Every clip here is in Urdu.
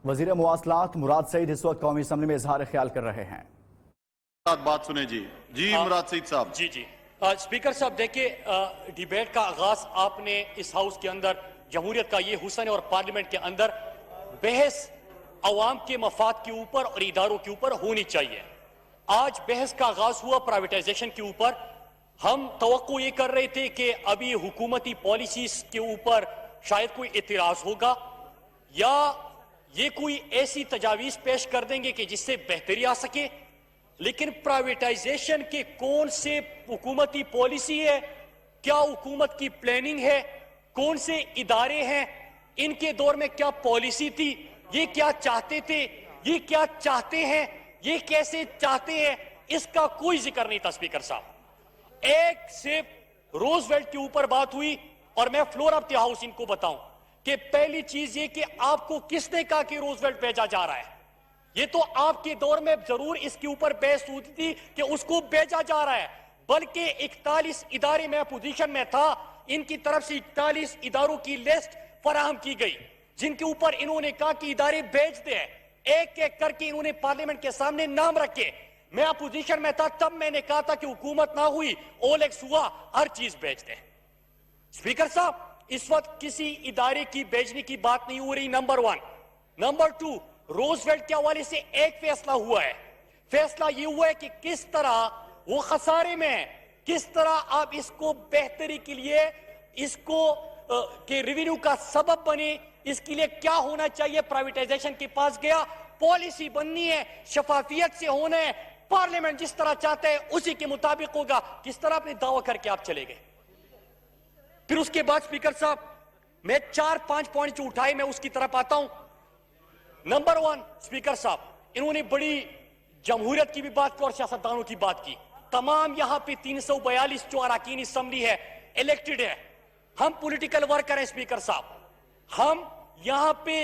وزیر مواصلات مراد سعید اس وقت قومی اسمبلی میں اظہار خیال کر رہے ہیں۔ بات سنیں جی مراد سعید صاحب۔ جی اسپیکر صاحب دیکھیں، ڈیبیٹ کا آغاز آپ نے اس ہاؤس کے اندر جمہوریت کا یہ حسن ہے اور پارلیمنٹ کے اندر بحث عوام کے مفاد کے اوپر اور اداروں کے اوپر ہونی چاہیے۔ آج بحث کا آغاز ہوا پرائیویٹائزیشن کے اوپر۔ ہم توقع یہ کر رہے تھے کہ ابھی حکومتی پالیسیز کے اوپر شاید کوئی اعتراض ہوگا یا یہ کوئی ایسی تجاویز پیش کر دیں گے کہ جس سے بہتری آ سکے، لیکن پرائیویٹائزیشن کے کون سے حکومتی پالیسی ہے، کیا حکومت کی پلاننگ ہے، کون سے ادارے ہیں، ان کے دور میں کیا پالیسی تھی، یہ کیا چاہتے تھے، یہ کیا چاہتے ہیں، یہ کیسے چاہتے ہیں، اس کا کوئی ذکر نہیں تھا اسپیکر صاحب۔ ایک صرف روز ویلٹ کے اوپر بات ہوئی، اور میں فلور آف دی ہاؤس ان کو بتاؤں کہ پہلی چیز یہ کہ آپ کو کس نے کہا کہ روز ویلٹ بھیجا جا رہا ہے؟ یہ تو آپ کے دور میں ضرور اس کے اوپر بحث ہوتی تھی کہ اس کو بھیجا جا رہا ہے، بلکہ 41 ادارے میں اپوزیشن میں تھا، ان کی طرف سے 41 اداروں کی لسٹ فراہم کی گئی جن کے اوپر انہوں نے کہا کہ ادارے بھیج دیں، ایک ایک کر کے انہوں نے پارلیمنٹ کے سامنے نام رکھے۔ میں اپوزیشن میں تھا، تب میں نے کہا تھا کہ حکومت نہ ہوئی، اولیکس ہوا، ہر چیز بھیج دیں۔ اسپیکر صاحب، اس وقت کسی ادارے کی بھیجنے کی بات نہیں ہو رہی، نمبر 1۔ نمبر 2، روز ویلٹ کے حوالے سے ایک فیصلہ ہوا ہے۔ فیصلہ یہ ہوا ہے کہ کس طرح وہ خسارے میں ہے، کس طرح آپ اس کو بہتری کے لیے اس کو کہ ریونیو کا سبب بنے، اس کے لیے کیا ہونا چاہیے۔ پرائیویٹائزیشن کے پاس گیا، پالیسی بننی ہے، شفافیت سے ہونا ہے، پارلیمنٹ جس طرح چاہتا ہے اسی کے مطابق ہوگا۔ کس طرح اپنے دعویٰ کر کے آپ چلے گئے؟ پھر اس کے بعد اسپیکر صاحب میں 4-5 پوائنٹ جو اٹھائے میں اس کی طرف آتا ہوں۔ نمبر 1، اسپیکر صاحب انہوں نے بڑی جمہوریت کی بھی بات کی اور سیاستدانوں کی بات کی۔ تمام یہاں پہ 342 جو اراکین اسمبلی ہے الیکٹڈ ہے، ہم پولیٹیکل ورکر ہیں اسپیکر صاحب، ہم یہاں پہ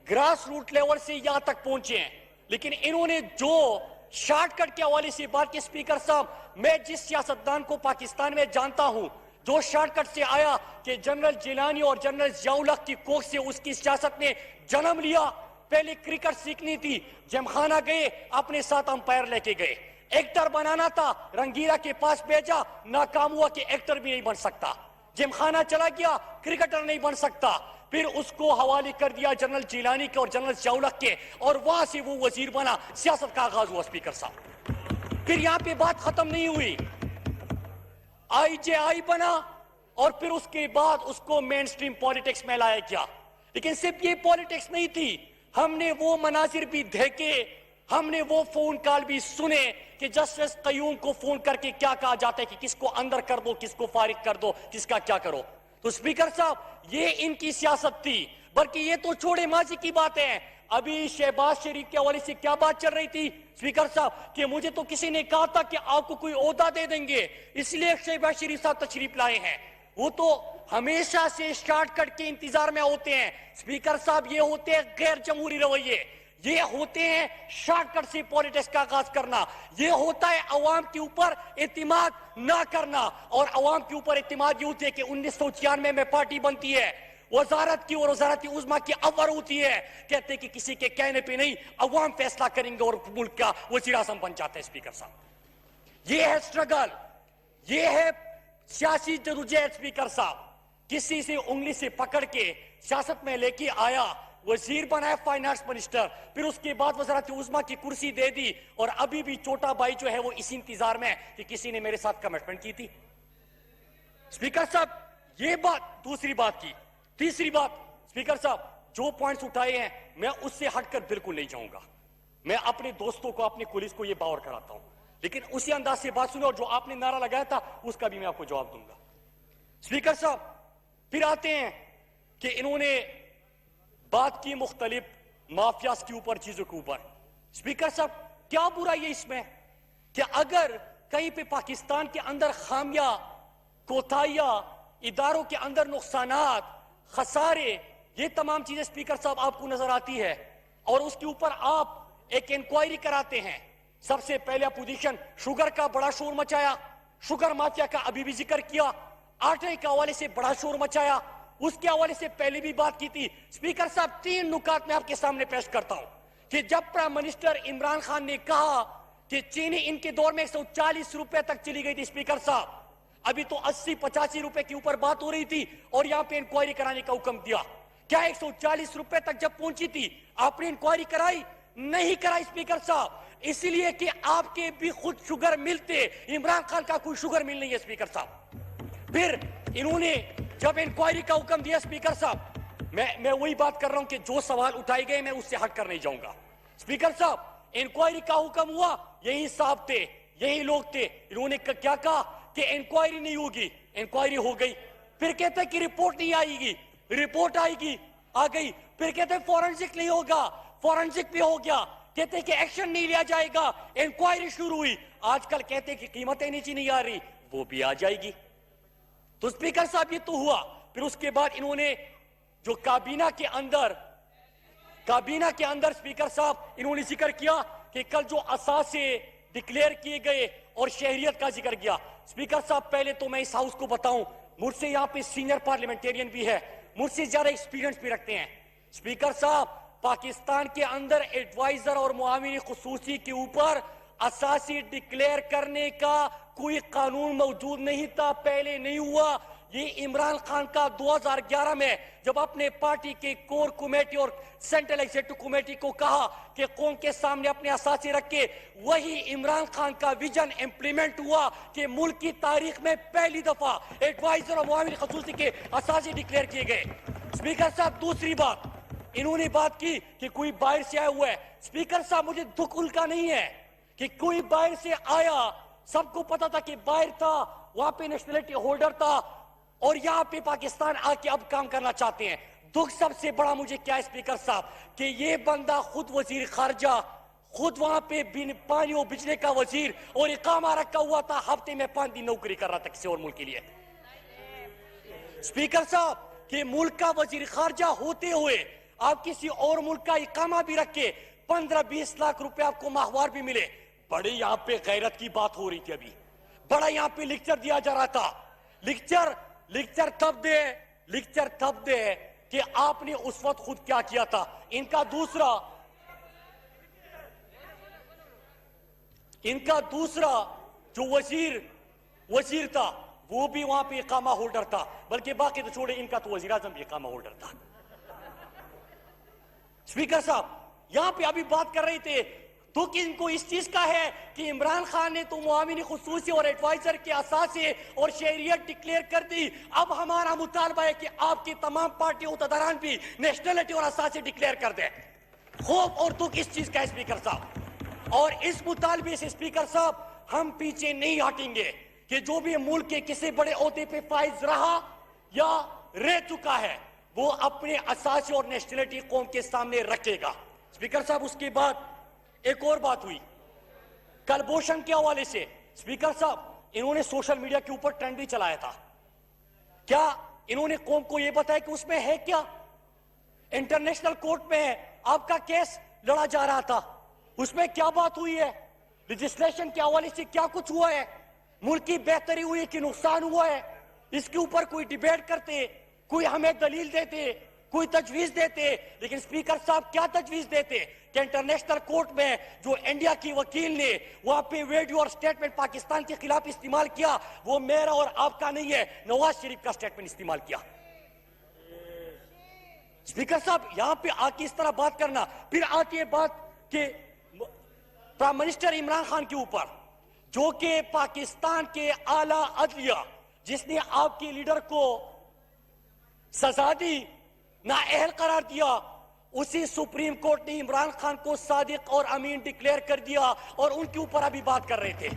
گراس روٹ لیول سے یہاں تک پہنچے ہیں، لیکن انہوں نے جو شارٹ کٹ کے حوالے سے بات کی اسپیکر صاحب، میں جس سیاستدان کو پاکستان میں جانتا ہوں جو شارٹ کٹ سے آیا کہ جنرل جیلانی اور جنرل ضیاء الحق کی کوکھ سے اس کی سیاست نے جنم لیا، پہلے کرکٹ سیکھنی تھی، جم خانہ گئے، اپنے ساتھ امپائر لے کے گئے، ایکٹر بنانا تھا، رنگیلا کے پاس بھیجا، ناکام ہوا کہ ایکٹر بھی نہیں بن سکتا، جم خانہ چلا گیا، کرکٹر نہیں بن سکتا، پھر اس کو حوالے کر دیا جنرل جیلانی کے اور جنرل ضیاء الحق کے، اور وہاں سے وہ وزیر بنا، سیاست کا آغاز ہوا اسپیکر صاحب۔ پھر یہاں پہ بات ختم نہیں ہوئی، IJI بنا، اور پھر اس کے بعد اس کو مین سٹریم پالیٹکس میں لایا گیا۔ لیکن صرف یہ پالیٹکس نہیں تھی، ہم نے وہ مناظر بھی دیکھے، ہم نے وہ فون کال بھی سنے کہ جسٹس قیوم کو فون کر کے کیا کہا جاتا ہے کہ کس کو اندر کر دو، کس کو فارغ کر دو، کس کا کیا کرو۔ تو اسپیکر صاحب یہ ان کی سیاست تھی، بلکہ یہ تو چھوڑے ماضی کی بات ہے۔ ابھی شہباز شریف کے حوالے سے کیا بات چل رہی تھی اسپیکر صاحب کہ مجھے تو کسی نے کہا تھا کہ آپ کو کوئی عہدہ دے دیں گے، اس لیے شہباز شریف صاحب تشریف لائے ہیں۔ وہ تو ہمیشہ سے شارٹ کٹ کے انتظار میں ہوتے ہیں اسپیکر صاحب، یہ ہوتے ہیں غیر جمہوری رویے، یہ ہوتے ہیں شارٹ کٹ سے پالیٹکس کا آغاز کرنا، یہ ہوتا ہے عوام کے اوپر اعتماد نہ کرنا، اور عوام کے اوپر اعتماد یہ ہوتی ہے کہ 1996 میں پارٹی بنتی ہے، وزارت کی اور وزارت عظمیٰ کی اول ہوتی ہے، کہتے کہ کسی کے کہنے پہ نہیں، عوام فیصلہ کریں گے اور ملک کا وزیر اعظم بن جاتا ہے اسپیکر صاحب۔ یہ ہے سٹرگل، یہ ہے سیاسی جدوجہد اسپیکر صاحب، کسی سے انگلی سے پکڑ کے سیاست میں لے کے آیا، وزیر بنایا فائنانس منسٹر، پھر اس کے بعد وزارت عظمیٰ کی کرسی دے دی، اور ابھی بھی چھوٹا بھائی جو ہے وہ اسی انتظار میں ہے کہ کسی نے میرے ساتھ کمٹمنٹ کی تھی۔ اسپیکر صاحب یہ بات دوسری بات کی۔ تیسری بات اسپیکر صاحب جو پوائنٹس اٹھائے ہیں میں اس سے ہٹ کر بالکل نہیں جاؤں گا، میں اپنے دوستوں کو اپنے کولیز کو یہ باور کراتا ہوں، لیکن اسی انداز سے بات سنیں، اور جو آپ نے نعرہ لگایا تھا اس کا بھی میں آپ کو جواب دوں گا۔ اسپیکر صاحب پھر آتے ہیں کہ انہوں نے بات کی مختلف مافیاز کے اوپر، چیزوں کے اوپر۔ اسپیکر صاحب کیا برائی ہے اس میں کہ اگر کہیں پہ پاکستان کے اندر خامیاں، کوتاہیاں، اداروں کے اندر نقصانات، خسارے، یہ تمام چیزیں اسپیکر صاحب آپ کو نظر آتی ہے، اور اس کے اوپر آپ ایک انکوائری کراتے ہیں۔ سب سے پہلے اپوزیشن شوگر کا بڑا شور مچایا، شوگر مافیا کا ابھی بھی ذکر کیا، آٹے کے حوالے سے بڑا شور مچایا، اس کے حوالے سے پہلے بھی بات کی تھی. اسپیکر صاحب 3 نکات میں آپ کے سامنے پیش کرتا ہوں کہ جب پرائم منسٹر عمران خان نے کہا کہ چینی ان کے دور میں 140 روپے تک چلی گئی تھی، اسپیکر صاحب ابھی تو 80-85 روپے کے اوپر بات ہو رہی تھی اور یہاں پہ انکوائری کرانے کا حکم دیا. کیا 140 روپے تک جب پہنچی تھی آپ نے انکوائری کرائی؟ نہیں کرائی اسپیکر صاحب، اسی لیے کہ آپ کے بھی خود شوگر ملتے، عمران خان کا کوئی شوگر مل نہیں ہے اسپیکر صاحب. پھر انہوں نے جب انکوائری کا حکم دیا اسپیکر صاحب، میں وہی بات کر رہا ہوں کہ جو سوال اٹھائے گئے میں اس سے ہٹ کر نہیں جاؤں گا. اسپیکر صاحب انکوائری کا حکم ہوا، یہی صاحب تھے، یہی لوگ تھے، انہوں نے کیا کہا کہ انکوائری نہیں ہوگی. انکوائری ہو گئی. پھر کہتے ہیں کہ رپورٹ نہیں آئے گی، رپورٹ آئے گی، آ گئی. پھر کہتے ہیں فورنسک نہیں ہوگا، فورنسک بھی ہو گیا. کہتے ہیں کہ ایکشن نہیں لیا جائے گا، انکوائری شروع ہوئی. آج کل کہتے ہیں کہ قیمتیں نیچے نہیں آ رہی، وہ بھی آ جائے گی. تو اسپیکر صاحب یہ تو ہوا. پھر اس کے بعد انہوں نے جو کابینہ کے اندر اسپیکر صاحب انہوں نے ذکر کیا کہ کل جو اثاثے ڈکلیئر کیے گئے اور شہریت کا ذکر کیا. اسپیکر صاحب پہلے تو میں اس ہاؤس کو بتاؤں، مجھ سے یہاں پہ سینئر پارلیمنٹیرین بھی ہے، مجھ سے زیادہ ایکسپیرینس بھی رکھتے ہیں. اسپیکر صاحب پاکستان کے اندر ایڈوائزر اور معاون خصوصی کے اوپر اساسی ڈکلیئر کرنے کا کوئی قانون موجود نہیں تھا، پہلے نہیں ہوا. یہ عمران خان کا 2011 میں جب اپنے پارٹی کے کور کمیٹی اور سینٹرل ایگزیکٹو کمیٹی کو کہا کہ قوم کے سامنے اپنے اساسی رکھے، وہی عمران خان کا ویژن امپلیمنٹ ہوا کہ ملک کی تاریخ میں پہلی دفعہ ایڈوائزر اور معاون خصوصی کے اساسی ڈکلیئر کیے گئے. اسپیکر صاحب دوسری بات انہوں نے بات کی کہ کوئی باہر سے آیا ہوا ہے. اسپیکر صاحب مجھے دکھ ان کا نہیں ہے کہ کوئی باہر سے آیا، سب کو پتا تھا کہ باہر تھا، وہاں پہ نیشنلٹی ہولڈر تھا اور یہاں پہ پاکستان آ کے اب کام کرنا چاہتے ہیں. دکھ سب سے بڑا مجھے کیا ہے اسپیکر صاحب کہ یہ بندہ خود وزیر خارجہ، خود وہاں پہ پانی اور بجلی کا وزیر اور اقامہ رکھا ہوا تھا، ہفتے میں 5 دن نوکری کر رہا تھا کسی اور ملک کے لیے. اسپیکر صاحب کہ ملک کا وزیر خارجہ ہوتے ہوئے آپ کسی اور ملک کا اقامہ بھی رکھے، 15-20 لاکھ روپے آپ کو ماہوار بھی ملے. بڑے یہاں پہ غیرت کی بات ہو رہی تھی، ابھی بڑا یہاں پہ لیکچر دیا جا رہا تھا. لیکچر تب دے کہ آپ نے اس وقت خود کیا کیا تھا. ان کا دوسرا جو وزیر تھا وہ بھی وہاں پہ اقامہ ہولڈر تھا، بلکہ باقی تو چھوڑے، ان کا تو وزیر اعظم بھی اقامہ ہولڈر تھا. اسپیکر صاحب یہاں پہ ابھی بات کر رہے تھے تو کہ ان کو اس چیز کا ہے کہ عمران خان نے تو معاون خصوصی اور ایڈوائزر کے اساسے اور شہریت ڈکلیئر کر دی. اب ہمارا مطالبہ ہے کہ آپ کی تمام پارٹی عہدیداران بھی نیشنلٹی اور اساسے ڈکلیئر کر دیں. خوف اور دکھ اس چیز کا ہے اسپیکر صاحب، اور اس مطالبے سے اسپیکر صاحب ہم پیچھے نہیں ہٹیں گے کہ جو بھی ملک کے کسی بڑے عہدے پہ فائز رہا یا رہ چکا ہے وہ اپنے اساسے اور نیشنلٹی قوم کے سامنے رکھے گا. اسپیکر صاحب اس کے بعد ایک اور بات ہوئی کلبھوشن کے حوالے سے. اسپیکر صاحب انہوں نے سوشل میڈیا کے اوپر ٹرینڈ بھی چلایا تھا. کیا انہوں نے قوم کو یہ بتایا کہ اس میں ہے کیا؟ انٹرنیشنل کورٹ میں آپ کا کیس لڑا جا رہا تھا، اس میں کیا بات ہوئی ہے؟ لیجسلیشن کے حوالے سے کیا کچھ ہوا ہے؟ ملک کی بہتری ہوئی کہ نقصان ہوا ہے؟ اس کے اوپر کوئی ڈیبیٹ کرتے، کوئی ہمیں دلیل دیتے، کوئی تجویز دیتے. لیکن اسپیکر صاحب کیا تجویز دیتے کہ انٹرنیشنل کورٹ میں جو انڈیا کی وکیل نے وہاں پہ ویڈیو اور سٹیٹمنٹ پاکستان کے خلاف استعمال کیا وہ میرا اور آپ کا نہیں ہے، نواز شریف کا سٹیٹمنٹ استعمال کیا. اسپیکر صاحب یہاں پہ آ کے اس طرح بات کرنا. پھر آتی ہے بات کہ پرائم منسٹر عمران خان کے اوپر جو کہ پاکستان کے اعلیٰ عدلیہ جس نے آپ کے لیڈر کو سزا دی، نااہل قرار دیا، اسی سپریم کورٹ نے عمران خان کو صادق اور امین ڈکلیئر کر دیا اور ان کے اوپر ابھی بات کر رہے تھے.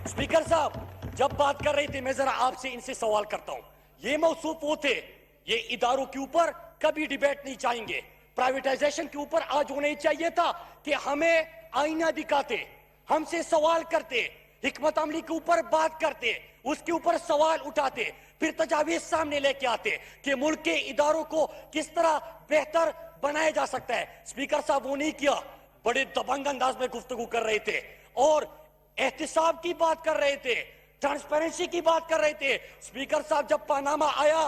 اسپیکر صاحب جب بات کر رہے تھے میں ذرا آپ سے ان سے سوال کرتا ہوں، یہ موصوف وہ تھے یہ اداروں کے اوپر کبھی ڈیبیٹ نہیں چاہیں گے، پرائیویٹائزیشن کے اوپر آج ہونا ہی چاہیے تھا کہ ہمیں آئینہ دکھاتے، ہم سے سوال کرتے، حکمت عملی کے اوپر بات کرتے، اس کے اوپر سوال اٹھاتے، پھر تجاویز سامنے لے کے آتے کہ ملک کے اداروں کو کس طرح بہتر بنایا جا سکتا ہے. اسپیکر صاحب وہ نہیں کیا، بڑے دبنگ انداز میں گفتگو کر رہے تھے اور احتساب کی بات کر رہے تھے، ٹرانسپیرنسی کی بات کر رہے تھے. اسپیکر صاحب جب پاناما آیا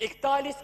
41